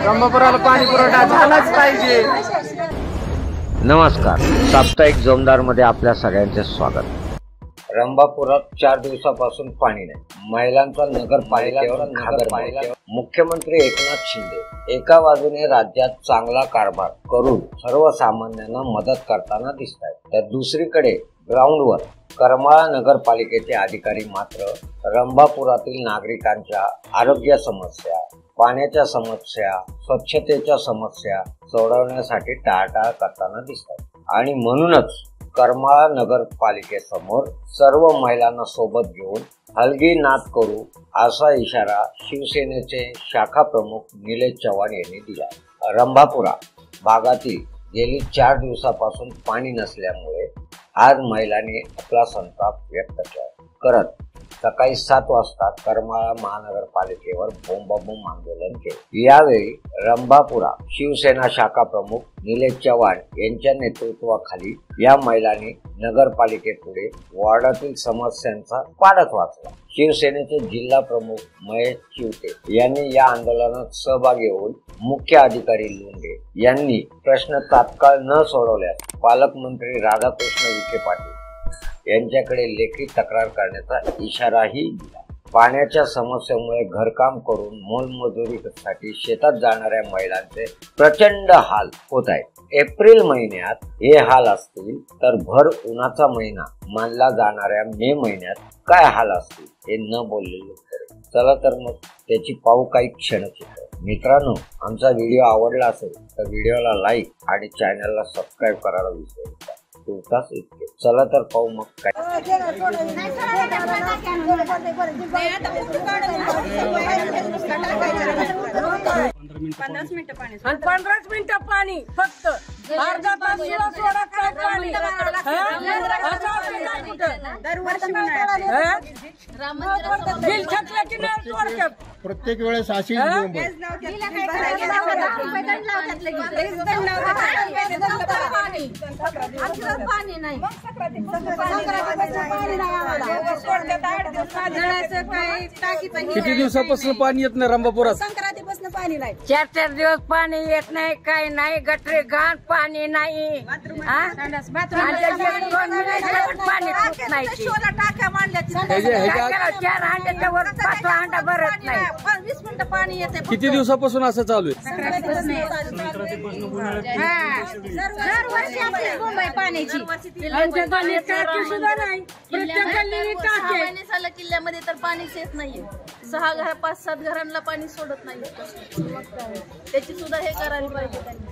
रंभापुराला पाणी पुरवठा झालाच पाहिजे। नमस्कार, साप्ताहिक जोमदार मध्ये आपल्या सगळ्यांचे स्वागत। रंभापुरात 4 दिवसापासून पाणी नाही। महिलांचा नगरपालिकेवर घागर। मुख्यमंत्री एकनाथ शिंदे एका बाजूने राज्यात चांगला कारभार करून सर्वसामान्यांना मदत करताना दिसतात, तर दुसरीकडे ग्राउंडवर करमाळा नगरपालिकेचे अधिकारी मात्र रंभापुरातील नागरिकांच्या आरोग्य समस्या, पाण्याच्या समस्या, स्वच्छतेच्या समस्या सोडवण्यासाठी टाळाटाळ करताना दिसतात। आणि म्हणूनच करमाळा नगरपालिकेसमोर सर्व महिलांना सोबत घेऊन हलगी नाद करू असा इशारा शिवसेनेचे शाखा प्रमुख निलेश चव्हाण यांनी दिला। रंभापुरा भागातील गेली 4 दिवसापासून पाणी नसल्यामुळे आज महिलांनी आपला संताप व्यक्त करत सकाळी 7 वाजता करमाळा महानगरपालिकेवर बोंबाबोंब आंदोलन केले। यावेळी रंभापुरा शिवसेना शाखा प्रमुख निलेश चव्हाण यांच्या नेतृत्वाखाली या महिलांनी नगरपालिकेपुढे वॉर्डातील समस्यांचा पाढत वाचला। शिवसेनेचे जिल्हा प्रमुख महेश चिवटे यांनी या आंदोलनात सहभागी होऊन मुख्य अधिकारी लोंढे यांनी प्रश्न तात्काळ न सोडवल्यास पालकमंत्री राधाकृष्ण विखे पाटील यांच्याकडे लेखी तक्रार करण्याचा इशाराही दिला। पाण्याच्या समस्येमुळे घरकाम करून मोलमजुरीसाठी शेतात जाणाऱ्या महिलांचे प्रचंड हाल होत आहेत। एप्रिल महिन्यात हे हाल असतील तर भर उन्हाचा महिना मानला जाणाऱ्या मे महिन्यात काय हाल असतील हे न बोललेले खरे। चला तर मग त्याची पाहू काही क्षणचित्र। मित्रांनो, आमचा व्हिडिओ आवडला असेल तर व्हिडिओला लाईक आणि चॅनलला सबस्क्राईब करायला विसरू नका। तुर्तास इतके। चला तर पाहू मग काय। 15 मिनिटं पाणी फक्त अर्धा तास सोडा काय पाणी बिल थकलं की नाही सोडतात प्रत्येक वेळेस अशी किती दिवसापासून पाणी येत नाही रंभापुरात? संक्रांतीपासून पाणी नाही। 4 दिवस पाणी येत नाही, काही नाही, गटरे घाण पाणी नाही, पाणी नाही। टाक्या मांडल्या 4 हांड्याच्या वर 5 हांडा भरत नाही। 20 मिनिटं पाणी येते। किती दिवसापासून असं चालू आहे? दरवर्षी आपली मुंबई पाण्याची किल्ल्यामध्ये तर पाणीच येत नाहीये। 6 घर 5-7 घरांना पाणी सोडत नाही। त्याची सुद्धा हे करायला पाहिजे त्यांनी।